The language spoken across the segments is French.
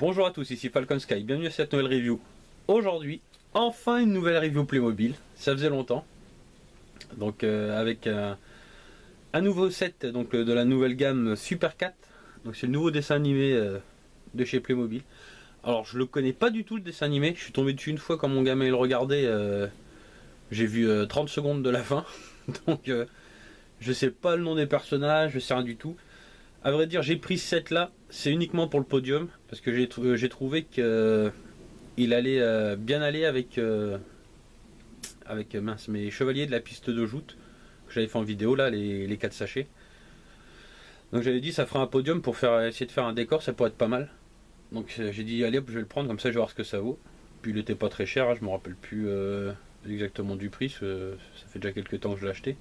Bonjour à tous, ici Falcon Sky, bienvenue à cette nouvelle review. Aujourd'hui, enfin une nouvelle review Playmobil, ça faisait longtemps. Donc avec un nouveau set donc, de la nouvelle gamme Super Cat. Donc c'est le nouveau dessin animé de chez Playmobil. Alors je le connais pas du tout le dessin animé, je suis tombé dessus une fois quand mon gamin il le regardait. J'ai vu 30 secondes de la fin. Donc je sais pas le nom des personnages, je sais rien du tout. À vrai dire, j'ai pris ce set là, c'est uniquement pour le podium, parce que j'ai trouvé que il allait bien aller avec mes chevaliers de la piste de joute que j'avais fait en vidéo là, les 4 sachets. Donc j'avais dit ça fera un podium pour essayer de faire un décor, ça pourrait être pas mal. Donc j'ai dit allez hop, je vais le prendre comme ça, je vais voir ce que ça vaut. Puis il était pas très cher, hein, je me rappelle plus exactement du prix, ça fait déjà quelques temps que je l'ai acheté.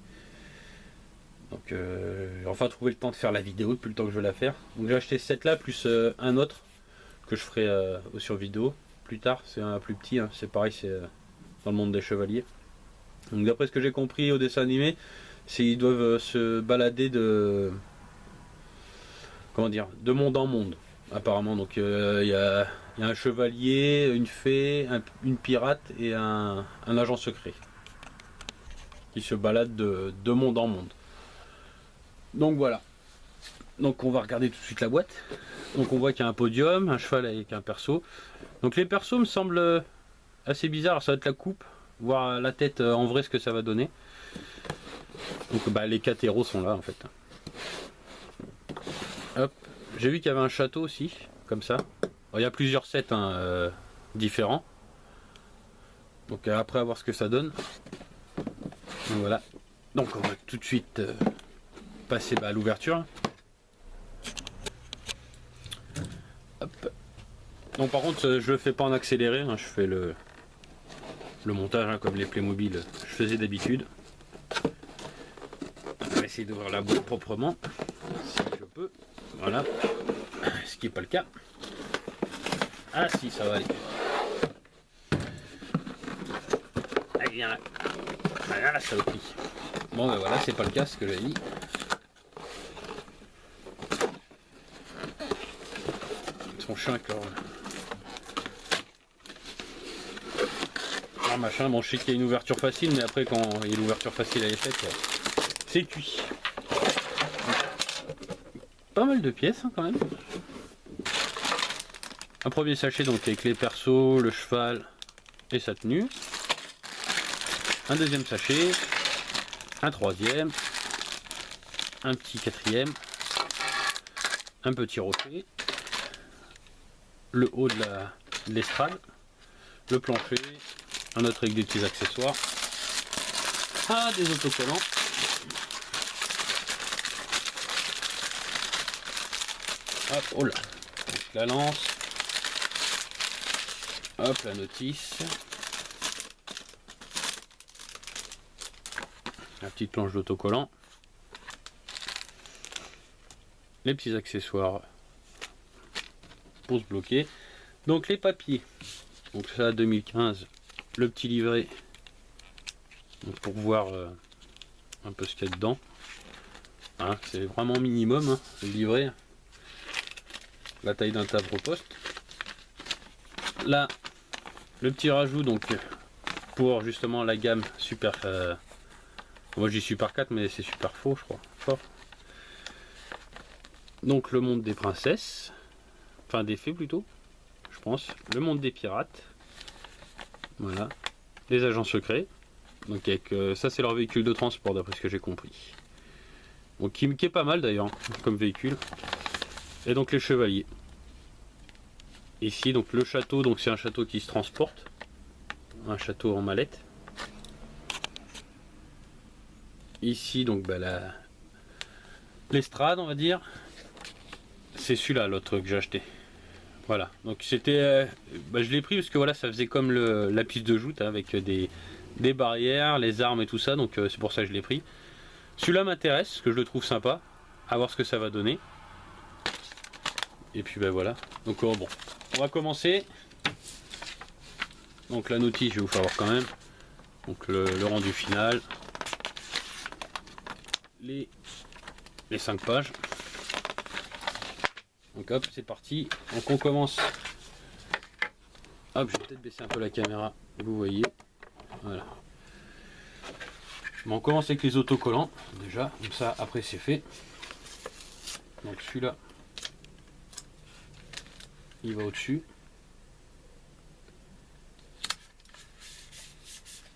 Donc j'ai enfin trouvé le temps de faire la vidéo depuis le temps que je vais la faire. Donc j'ai acheté ce set là plus un autre que je ferai sur vidéo plus tard. C'est un plus petit, hein. C'est pareil, c'est dans le monde des chevaliers. Donc d'après ce que j'ai compris au dessin animé, c'est ils doivent se balader de de monde en monde apparemment. Donc il y a un chevalier, une fée, une pirate et un agent secret qui se baladent de monde en monde. Donc voilà, donc on va regarder tout de suite la boîte. Donc on voit qu'il y a un podium, un cheval avec un perso. Donc les persos me semblent assez bizarres, ça va être la coupe, voir la tête en vrai ce que ça va donner. Donc bah, les 4 héros sont là en fait. Hop, j'ai vu qu'il y avait un château aussi, comme ça. Alors, il y a plusieurs sets différents. Donc après à voir ce que ça donne. Donc voilà, donc on va tout de suite passer à l'ouverture. Donc par contre je le fais pas en accéléré, hein, je fais le montage hein, comme les Playmobil je faisais d'habitude. On va essayer d'ouvrir la boîte proprement si je peux. Voilà, ce qui n'est pas le cas. Ah si, ça va aller. Allez, viens là. Voilà la saloperie. Bon ben voilà, c'est pas le cas ce que j'ai dit. Son chien avec leur... machin, bon je sais qu'il y a une ouverture facile, mais après quand il y a l'ouverture facile elle est faite, c'est cuit. Pas mal de pièces hein, quand même. Un premier sachet donc avec les persos, le cheval et sa tenue. Un deuxième sachet, un troisième, un petit quatrième, un petit rocher, le haut de l'estrade, le plancher, un autre avec des petits accessoires, des autocollants, hop, oh là, donc la lance, hop, la notice, la petite planche d'autocollant, les petits accessoires pour se bloquer, donc les papiers, donc ça 2015, le petit livret donc pour voir un peu ce qu'il y a dedans. Hein, c'est vraiment minimum hein, le livret, la taille d'un timbre-poste. Là le petit rajout donc pour justement la gamme super moi je dis super 4 mais c'est super faux je crois fort. Donc le monde des princesses, enfin des fées plutôt je pense, le monde des pirates, voilà, les agents secrets, donc avec ça c'est leur véhicule de transport d'après ce que j'ai compris, donc qui est pas mal d'ailleurs comme véhicule, et donc les chevaliers. Ici donc le château, donc c'est un château qui se transporte, un château en mallette. Ici donc bah, l'estrade on va dire, c'est celui-là l'autre que j'ai acheté. Voilà, donc c'était, je l'ai pris parce que voilà, ça faisait comme la piste de joute hein, avec des barrières, les armes et tout ça, donc c'est pour ça que je l'ai pris. Celui-là m'intéresse, parce que je le trouve sympa, à voir ce que ça va donner. Et puis ben voilà, donc bon, on va commencer. Donc la notice, je vais vous faire voir quand même. Donc le rendu final, les 5 pages. Donc hop, c'est parti. Donc on commence Hop, je vais peut-être baisser un peu la caméra, vous voyez. Voilà. Bon, on commence avec les autocollants, déjà, comme ça, après c'est fait. Donc celui-là, il va au-dessus.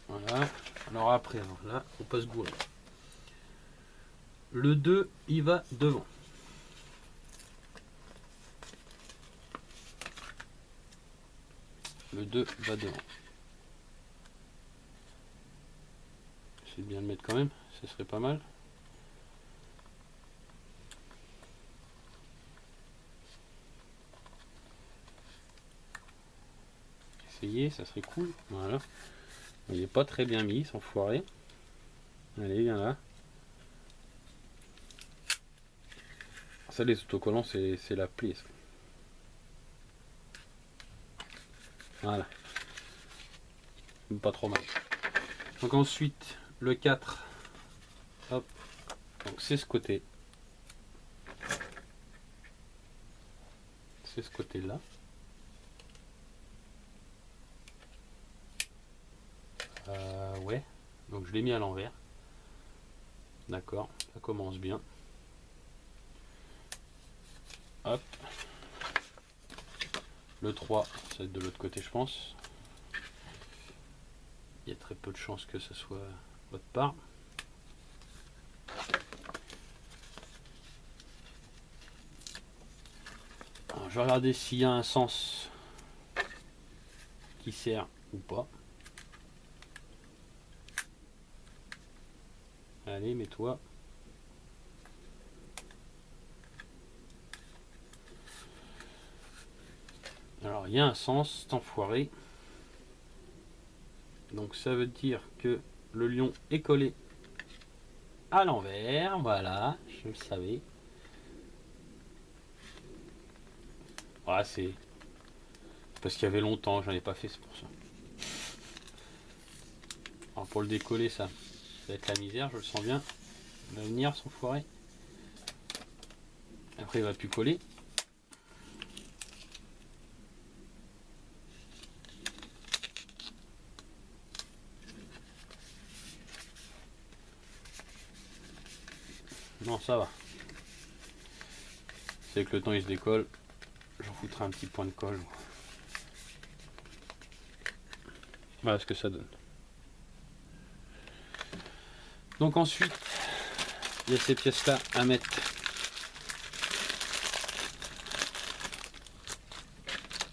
Voilà. Alors après, là, on passe gourer. Le 2, il va devant. Le 2 va devant. J'essaie de bien le mettre quand même, ça serait pas mal. Essayez, ça serait cool. Voilà. Il n'est pas très bien mis, sans foirer. Allez, viens là. Ça, les autocollants, c'est la plaie, ça. Voilà. Pas trop mal. Donc ensuite, le 4. Hop. Donc c'est ce côté. C'est ce côté-là. Ouais. Donc je l'ai mis à l'envers. D'accord. Ça commence bien. Hop. Le 3, ça va être de l'autre côté, je pense. Il y a très peu de chances que ce soit votre part. Alors, je vais regarder s'il y a un sens qui sert ou pas. Allez, mets-toi. Alors, il y a un sens, c'est enfoiré. Donc, ça veut dire que le lion est collé à l'envers. Voilà, je le savais. Ah, c'est parce qu'il y avait longtemps, j'en ai pas fait, c'est pour ça. Alors, pour le décoller, ça va être la misère, je le sens bien. Il va venir, son foiré. Après, il va plus coller. Non, ça va. C'est que le temps il se décolle. J'en foutrai un petit point de colle. Voilà ce que ça donne. Donc ensuite, il y a ces pièces là à mettre.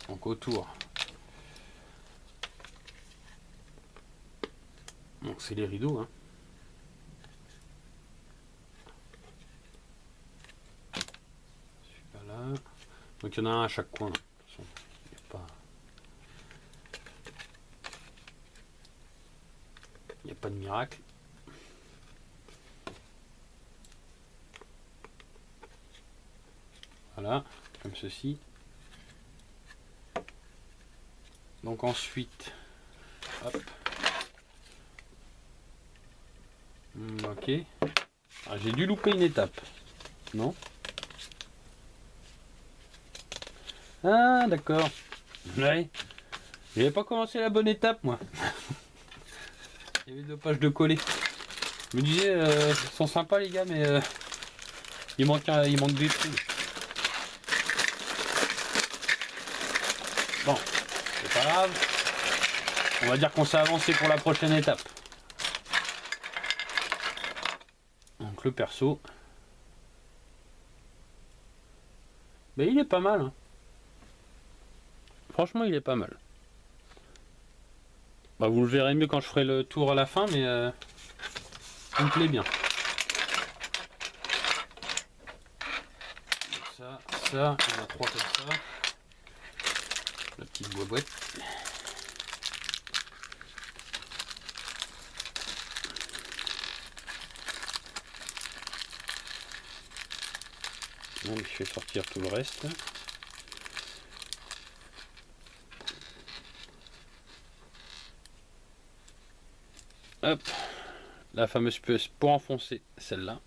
Donc autour. Donc c'est les rideaux. Hein. Là. Donc il y en a un à chaque coin. De toute façon, il n'y a pas de miracle. Voilà, comme ceci. Donc ensuite, hop. Ok. Ah, j'ai dû louper une étape. Non? Ah, d'accord. Ouais. J'avais pas commencé la bonne étape, moi. Il y avait 2 pages de coller. Je me disais, ils sont sympas les gars, mais il manque des trous. Bon, c'est pas grave. On va dire qu'on s'est avancé pour la prochaine étape. Donc le perso. Ben, il est pas mal. Hein. Franchement, il est pas mal. Bah, vous le verrez mieux quand je ferai le tour à la fin, mais il me plaît bien. Ça, il y en a 3 comme ça. La petite boîte. Donc je vais sortir tout le reste. Hop, la fameuse puce pour enfoncer celle-là.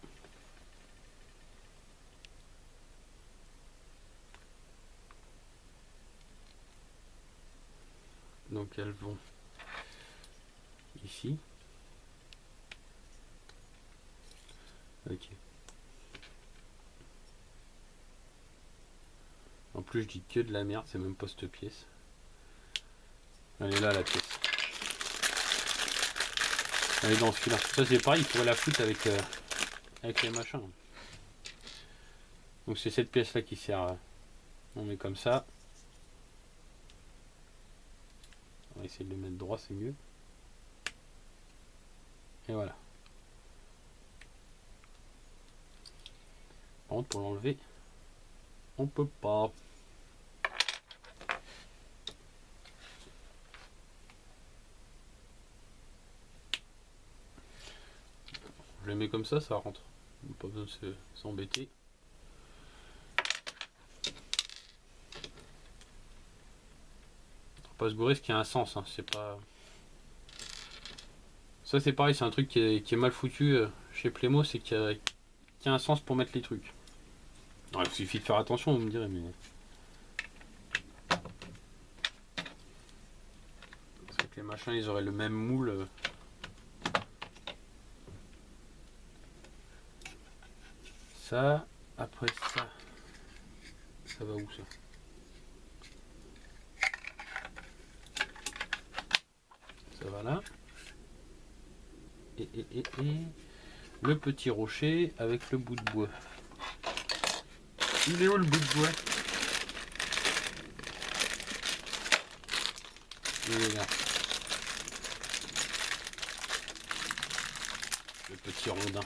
Donc elles vont ici. Ok. En plus je dis que de la merde, c'est même pas cette pièce. Elle est là la pièce. Elle est dans celui-là. Ça c'est pareil, il pourrait la foutre avec les machins. Donc c'est cette pièce là qui sert. On met comme ça. On va essayer de le mettre droit, c'est mieux. Et voilà. Par contre pour l'enlever, on peut pas. Je le mets comme ça rentre. Pas besoin de s'embêter. Faut pas se gourer, ce qui a un sens, hein. C'est pas. Ça c'est pareil, c'est un truc qui est mal foutu chez Playmo, c'est qu'il y a un sens pour mettre les trucs. Alors, il suffit de faire attention, vous me direz, mais. C'est que les machins ils auraient le même moule. Ça, après ça. Ça va où ça? Ça va là. Et le petit rocher avec le bout de bois. Il est où le bout de bois? Il est là. Le petit rondin.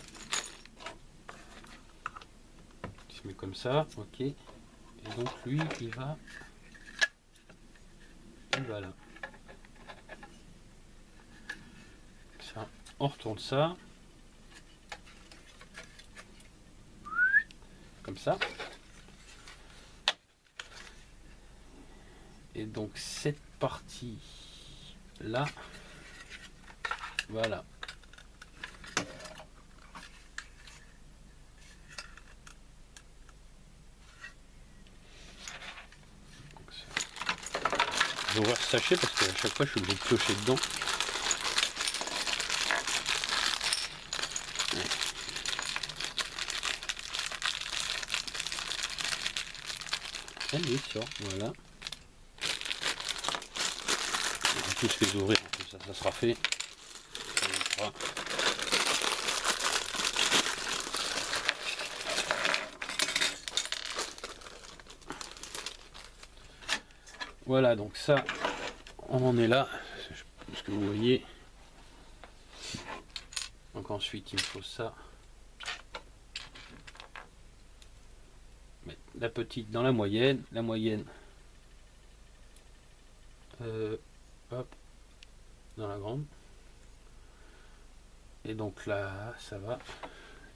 Il se met comme ça, ok. Et donc lui, il va là. Ça, on retourne ça. Comme ça. Et donc cette partie là, voilà. Je vais ouvrir ce sachet parce qu'à chaque fois je suis obligé de piocher dedans. Elle est sûre, voilà. On va tous les ouvrir, ça sera fait. Voilà, donc ça, on en est là, ce que vous voyez. Donc ensuite, il me faut ça. Mettre la petite dans la moyenne, hop, dans la grande. Et donc là, ça va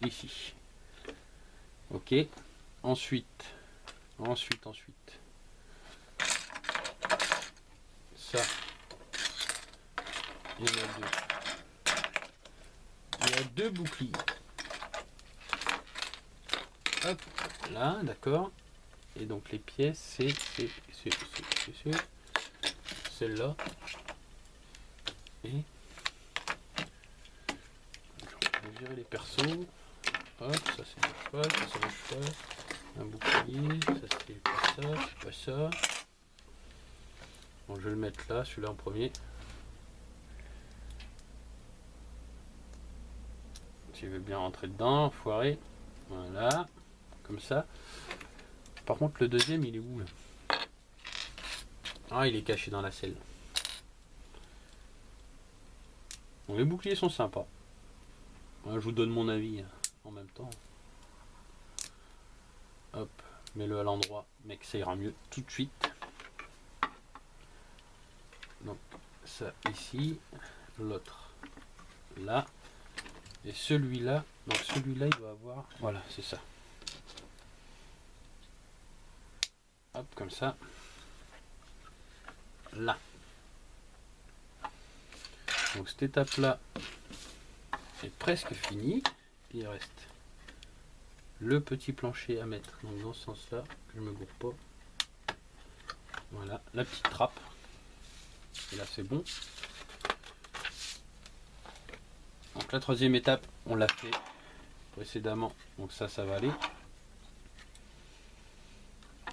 ici. Ok. Ensuite. Ça. Il y en a deux. Il y a deux boucliers. Hop, là, d'accord. Et donc les pièces, c'est celle-là. Et je vais virer les persos. Hop, ça c'est pas, ça marche pas. Un bouclier, ça c'est pas ça. Bon, je vais le mettre là, celui-là en premier. S'il veut bien rentrer dedans, foiré. Voilà, comme ça. Par contre, le deuxième, il est où là? Ah, il est caché dans la selle. Bon, les boucliers sont sympas. Je vous donne mon avis en même temps. Hop, mets-le à l'endroit, mec, ça ira mieux tout de suite. Donc, ça ici, l'autre là, et celui-là. Donc, celui-là, il doit avoir. Voilà, c'est ça. Hop, comme ça. Là. Donc cette étape là est presque finie. Il reste le petit plancher à mettre. Donc dans ce sens là, que je me gourre pas. Voilà, la petite trappe. Et là c'est bon. Donc la troisième étape, on l'a fait précédemment. Donc ça va aller.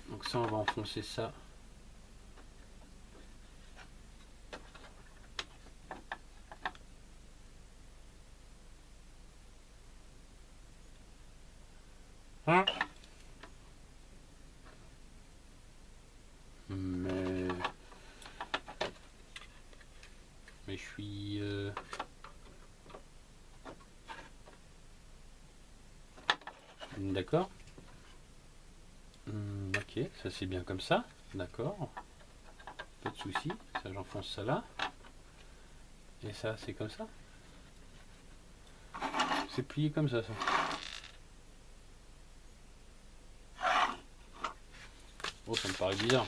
Donc ça, on va enfoncer ça. Hein? Mais je suis... D'accord. Ok, ça c'est bien comme ça. D'accord. Pas de souci. Ça, j'enfonce ça là. Et ça, c'est comme ça. C'est plié comme ça. Oh, ça me paraît bizarre.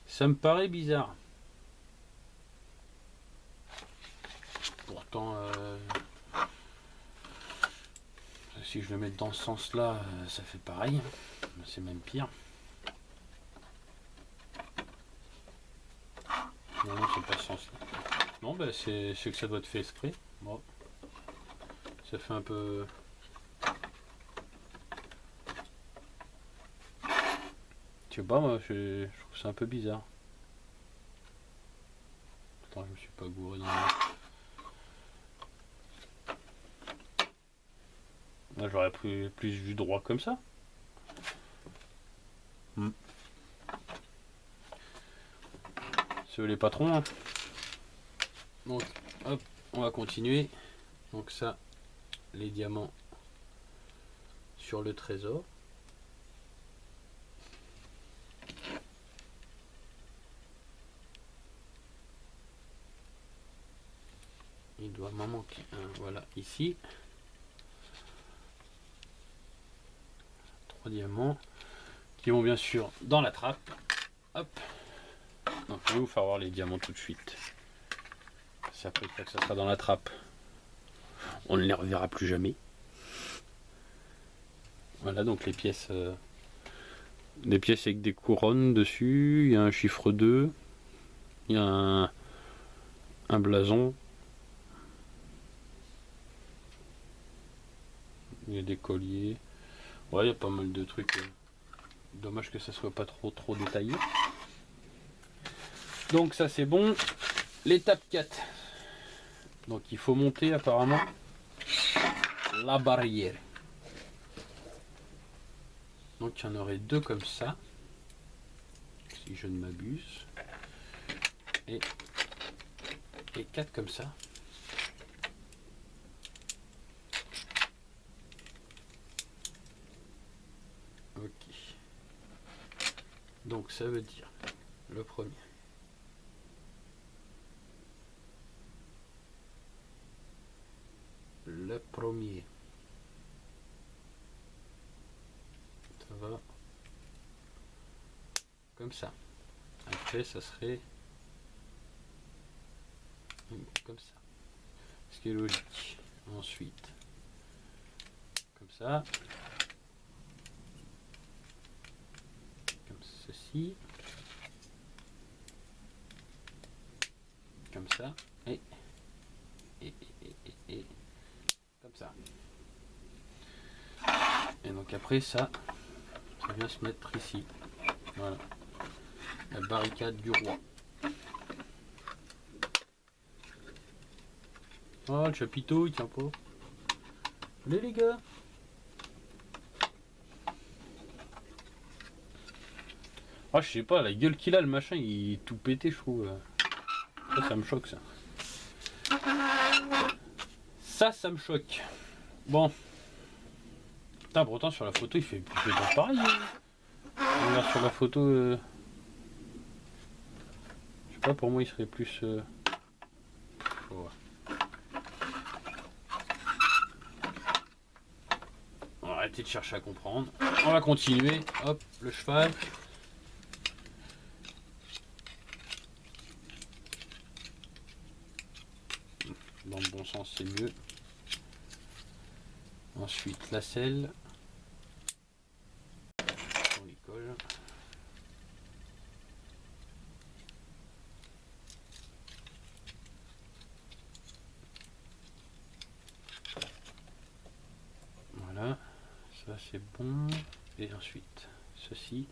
Ça me paraît bizarre. Pourtant, si je le mets dans ce sens-là, ça fait pareil. C'est même pire. Non, c'est pas ce sens-là. Non, bah, c'est que ça doit être fait exprès. Bon. Ça fait un peu... Je sais pas, moi, je trouve ça un peu bizarre. Attends, je me suis pas gouré dans Là, j'aurais plus vu droit comme ça. C'est les patrons. Hein. Donc, hop, on va continuer. Donc ça, les diamants sur le trésor. Il doit m'en manquer un, voilà, ici. 3 diamants qui vont bien sûr dans la trappe. Hop. Donc je vais vous faire voir les diamants tout de suite. C'est après que ça sera dans la trappe. On ne les reverra plus jamais. Voilà donc les pièces. Des pièces avec des couronnes dessus. Il y a un chiffre 2. Il y a un blason. Il y a des colliers. Ouais, il y a pas mal de trucs. Dommage que ça soit pas trop détaillé. Donc ça c'est bon. L'étape 4. Donc il faut monter apparemment la barrière. Donc il y en aurait 2 comme ça. Si je ne m'abuse. Et 4 comme ça. Ok. Donc ça veut dire le premier. Le premier. Ça va comme ça. Après ça serait comme ça. Ce qui est logique. Ensuite, comme ça. Comme ceci. Comme ça. Et comme ça. Et donc après ça vient se mettre ici. Voilà. La barricade du roi. Oh, le chapiteau, il tient pas. Allez les gars. Ah, je sais pas, la gueule qu'il a, le machin, il est tout pété, je trouve. Ça me choque, ça. Ça me choque. Bon. Putain, pourtant, sur la photo, il fait pas pareil. On regarde sur la photo. Je sais pas, pour moi, il serait plus... Ouais. On va arrêter de chercher à comprendre. On va continuer. Hop, le cheval. Dans le bon sens, c'est mieux. Ensuite, la selle. On y colle. c'est bon. Et ensuite, ceci.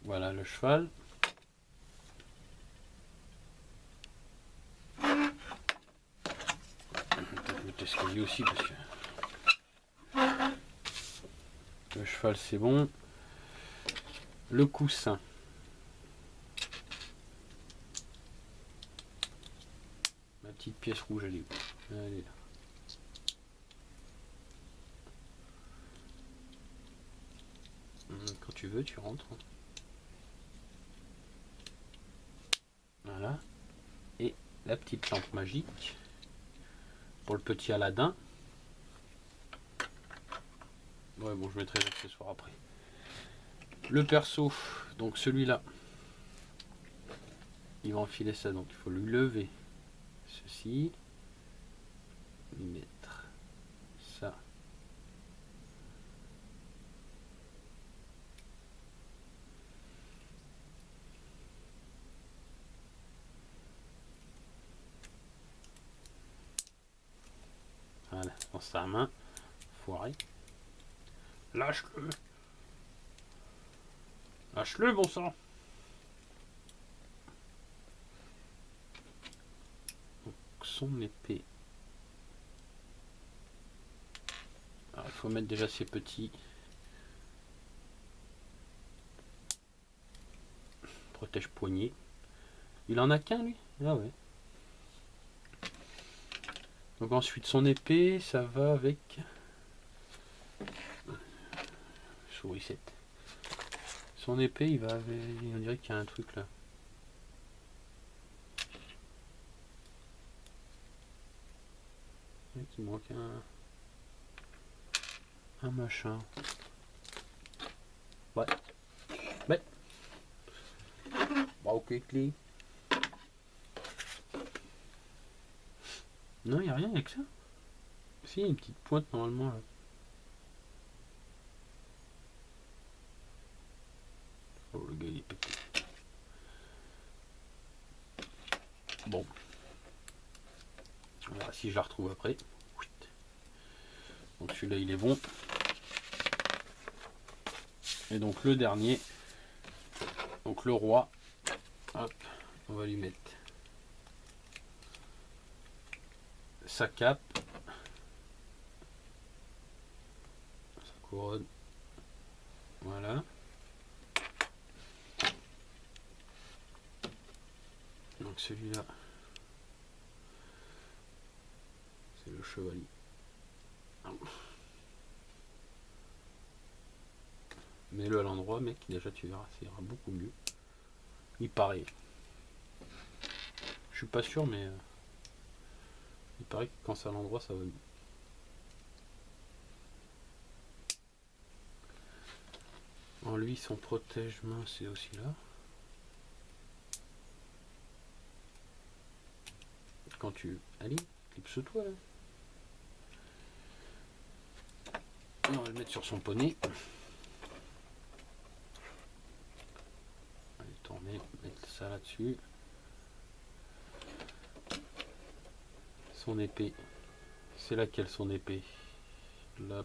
Voilà le cheval. Escalier aussi parce que le cheval c'est bon. Le coussin. Ma petite pièce rouge elle est où? Elle est là. Quand tu veux tu rentres. Voilà. Et la petite lampe magique pour le petit Aladdin. Ouais bon je mettrai l'accessoire après. Le perso, donc celui-là, il va enfiler ça, donc il faut lui lever ceci, lui mettre ça. Voilà, dans sa main, foiré. Lâche-le. Lâche-le, bon sang. Donc, son épée. Alors, il faut mettre déjà ses petits. Protège poignet. Il en a qu'un, lui? Ah ouais. Donc ensuite, son épée, ça va avec... Sourisette. Son épée, il va avec... On dirait qu'il y a un truc là. Il manque un machin. Ouais. Ouais. Bah ok, clé. Non, il n'y a rien avec ça. Si, il y a une petite pointe normalement là. Oh, le gars il est pété. Bon. On verra si je la retrouve après. Donc celui-là il est bon. Et donc le dernier. Donc le roi. Hop. On va lui mettre sa cape. Sa couronne. Voilà. Donc celui-là. C'est le chevalier. Mets-le à l'endroit, mec, déjà tu verras, ça ira beaucoup mieux. Il paraît. Je suis pas sûr, mais il paraît que quand c'est à l'endroit, ça va mieux. En lui, son protège-main, c'est aussi là. Quand tu... Allez, clipse-toi là. On va le mettre sur son poney. Allez, tourner, mettre ça là-dessus. Son épée. C'est laquelle son épée? Là,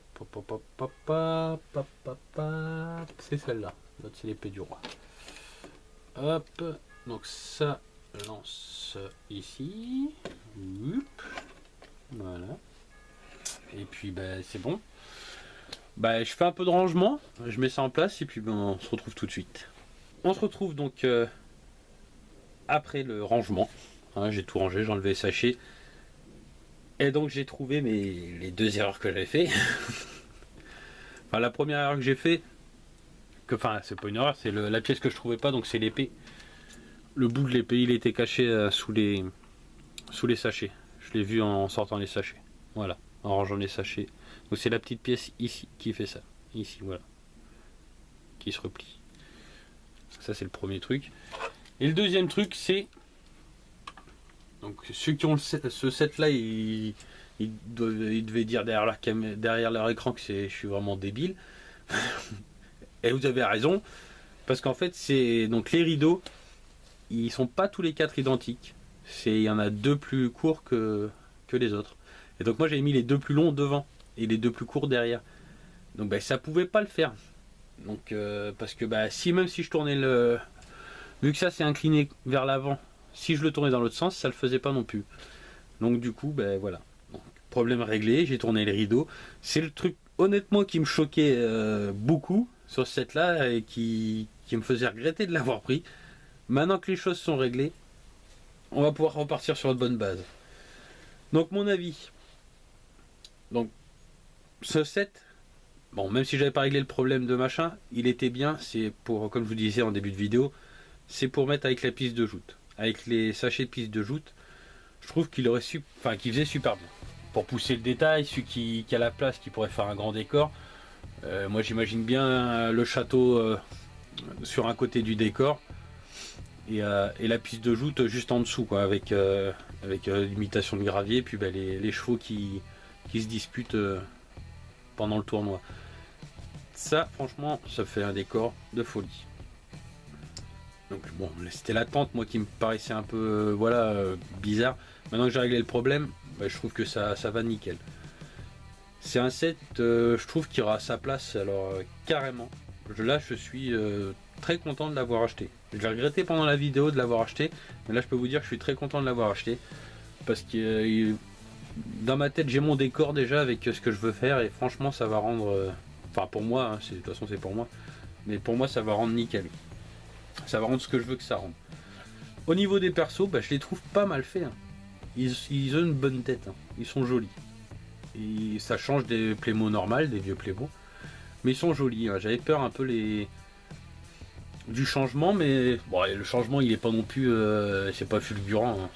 c'est celle-là. L'autre, c'est l'épée du roi. Hop. Donc ça lance ici. Voilà. Et puis, ben, c'est bon. Bah, je fais un peu de rangement, je mets ça en place et puis ben, on se retrouve tout de suite. On se retrouve donc après le rangement. Hein, j'ai tout rangé, j'ai enlevé les sachets. Et donc j'ai trouvé les deux erreurs que j'avais fait. Enfin, la première erreur que j'ai fait, enfin c'est pas une erreur, c'est la pièce que je trouvais pas, donc c'est l'épée. Le bout de l'épée il était caché sous les sachets. Je l'ai vu en sortant les sachets. Voilà, en rangeant les sachets. Donc c'est la petite pièce ici qui fait ça. Ici, voilà. Qui se replie. Ça c'est le premier truc. Et le deuxième truc c'est... Donc ceux qui ont ce set là, ils Ils devaient dire derrière leur écran que je suis vraiment débile. Et vous avez raison, parce qu'en fait, donc les rideaux, ils sont pas tous les quatre identiques. Il y en a deux plus courts que les autres. Et donc moi j'ai mis les deux plus longs devant et les deux plus courts derrière. Donc ça pouvait pas le faire. Donc parce que même si je tournais vu que ça c'est incliné vers l'avant, si je le tournais dans l'autre sens, ça le faisait pas non plus. Donc du coup voilà. Donc, problème réglé, j'ai tourné les rideaux. C'est le truc honnêtement qui me choquait beaucoup sur ce set là et qui me faisait regretter de l'avoir pris. Maintenant que les choses sont réglées, on va pouvoir repartir sur de bonnes bases. Donc mon avis. Donc ce set, bon, même si j'avais pas réglé le problème de machin, il était bien. C'est pour, comme je vous disais en début de vidéo, c'est pour mettre avec la piste de joute, avec les sachets de piste de joute. Je trouve qu'il qu'il faisait super bien. Pour pousser le détail, celui qui a la place, qui pourrait faire un grand décor. Moi j'imagine bien le château sur un côté du décor et la piste de joute juste en dessous, quoi, avec l'imitation de gravier, puis les chevaux qui se disputent pendant le tournoi. Ça, franchement, ça fait un décor de folie. Donc bon, c'était l'attente, moi, qui me paraissait un peu bizarre. Maintenant que j'ai réglé le problème, je trouve que ça va nickel. C'est un set, je trouve qu'il aura sa place, alors carrément. Là, je suis très content de l'avoir acheté. J'ai regretté pendant la vidéo de l'avoir acheté, mais là, je peux vous dire que je suis très content de l'avoir acheté. Parce que dans ma tête, j'ai mon décor déjà avec ce que je veux faire, et franchement, ça va rendre... Enfin, pour moi, hein, de toute façon, c'est pour moi. Mais pour moi, ça va rendre nickel. Ça va rendre ce que je veux que ça rende. Au niveau des persos, je les trouve pas mal faits. Hein. Ils ont une bonne tête. Hein. Ils sont jolis. Et ça change des Playmo normales, des vieux Playmo. Mais ils sont jolis. Hein. J'avais peur un peu du changement, mais bon, le changement, il est pas non plus... c'est pas fulgurant. Hein.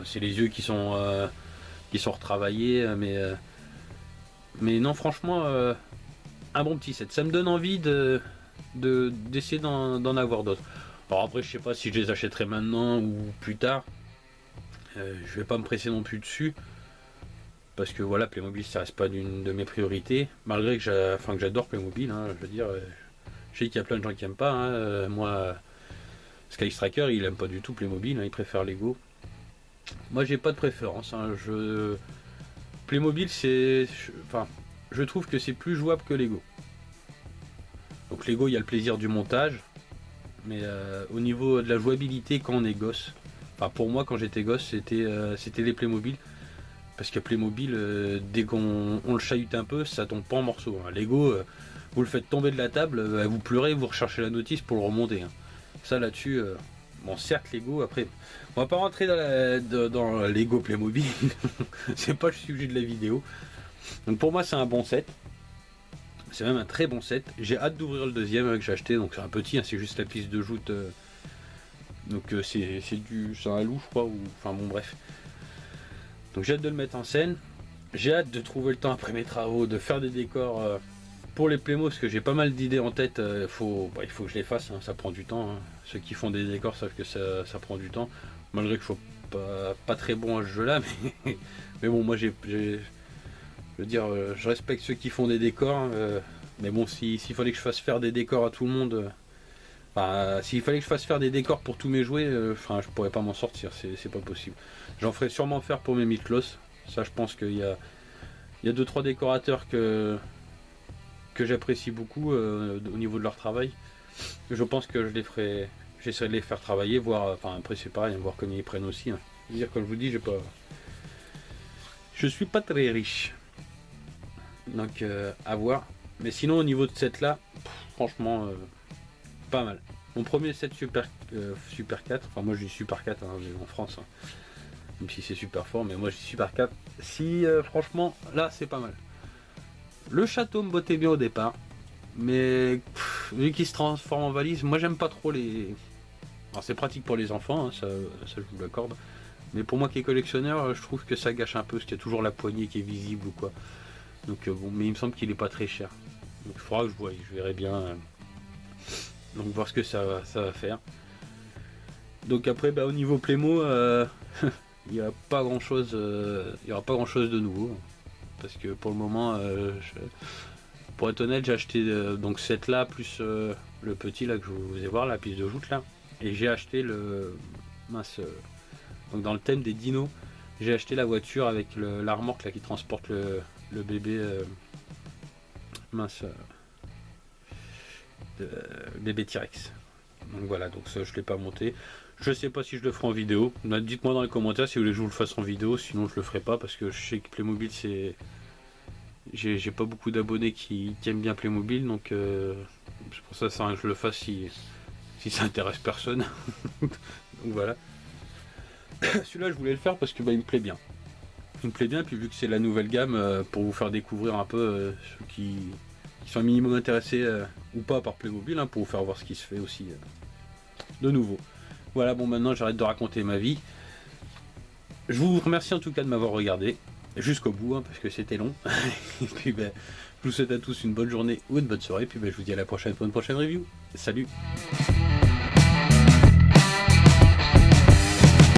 C'est les yeux qui sont retravaillés. Mais non, franchement, un bon petit set. Ça me donne envie d'essayer d'en avoir d'autres. Alors après, je sais pas si je les achèterai maintenant ou plus tard. Je vais pas me presser non plus dessus. Parce que voilà, Playmobil, ça reste pas d'une de mes priorités. Malgré que j'adore Playmobil. Hein, je veux dire, je sais qu'il y a plein de gens qui aiment pas. Hein, moi, Sky Striker, il aime pas du tout Playmobil. Hein, il préfère Lego. Moi, j'ai pas de préférence. Hein, Playmobil, je trouve que c'est plus jouable que Lego. Donc Lego, il y a le plaisir du montage, mais au niveau de la jouabilité quand on est gosse, pour moi quand j'étais gosse, c'était les Playmobil, parce que Playmobil, dès qu'on le chahute un peu, ça tombe pas en morceaux. Hein. Lego, vous le faites tomber de la table, vous pleurez, vous recherchez la notice pour le remonter. Hein. Ça là-dessus, bon certes Lego, après, on va pas rentrer dans Lego Playmobil, c'est pas le sujet de la vidéo. Donc pour moi c'est un bon set. C'est même un très bon set. J'ai hâte d'ouvrir le deuxième que j'ai acheté. Donc c'est un petit, hein, c'est juste la piste de joute. Donc c'est un loup, je crois. Enfin bon, bref. Donc j'ai hâte de le mettre en scène. J'ai hâte de trouver le temps après mes travaux, de faire des décors pour les Playmo, parce que j'ai pas mal d'idées en tête. Il faut que je les fasse. Hein, ça prend du temps. Hein. Ceux qui font des décors savent que ça prend du temps. Malgré que je sois pas très bon à ce jeu-là. Mais bon, moi je veux dire, je respecte ceux qui font des décors, mais bon, s'il fallait que je fasse faire des décors à tout le monde, s'il fallait que je fasse faire des décors pour tous mes jouets, je pourrais pas m'en sortir, c'est pas possible. J'en ferai sûrement faire pour mes Miklos. Ça, je pense qu'il y a 2-3 décorateurs que j'apprécie beaucoup au niveau de leur travail. Je pense que j'essaierai de les faire travailler, voir, après c'est pareil, voir comment ils prennent aussi. Hein. Dire, comme je vous dis, je suis pas très riche. Donc à voir. Mais sinon au niveau de cette là, franchement pas mal. Mon premier set Super 4, enfin moi je dis Super 4 hein, en France, hein. Même si c'est super fort, mais moi je dis Super 4. Si franchement là c'est pas mal. Le château me bottait bien au départ, mais vu qu'il se transforme en valise, moi j'aime pas trop les... Alors c'est pratique pour les enfants, hein, ça je vous l'accorde. Mais pour moi qui est collectionneur, je trouve que ça gâche un peu, parce qu'il y a toujours la poignée qui est visible ou quoi. Donc bon, mais il me semble qu'il est pas très cher. Donc il faudra que je verrai bien. Donc voir ce que ça va faire. Donc après, au niveau Playmo, il n'y a pas grand chose, il y aura pas grand chose de nouveau. Parce que pour le moment, pour être honnête, j'ai acheté donc cette là plus le petit là que je vous ai voir, la piste de joute là. Et j'ai acheté le mince. Donc dans le thème des dinos, j'ai acheté la voiture avec la remorque là qui transporte le bébé mince bébé T-Rex. Donc voilà, donc ça je l'ai pas monté. Je sais pas si je le ferai en vidéo. Dites-moi dans les commentaires si vous voulez que je vous le fasse en vidéo, sinon je le ferai pas parce que je sais que Playmobil c'est. J'ai pas beaucoup d'abonnés qui aiment bien Playmobil, donc c'est pour ça que je le fasse si ça intéresse personne. Donc voilà. Celui-là je voulais le faire parce que bah, il me plaît bien. Il me plaît bien, puis vu que c'est la nouvelle gamme, pour vous faire découvrir un peu ceux qui sont un minimum intéressés ou pas par Playmobil, hein, pour vous faire voir ce qui se fait aussi de nouveau. Voilà, bon maintenant j'arrête de raconter ma vie. Je vous remercie en tout cas de m'avoir regardé jusqu'au bout, hein, parce que c'était long. Et puis ben, je vous souhaite à tous une bonne journée ou une bonne soirée, puis ben, je vous dis à la prochaine pour une prochaine review. Salut!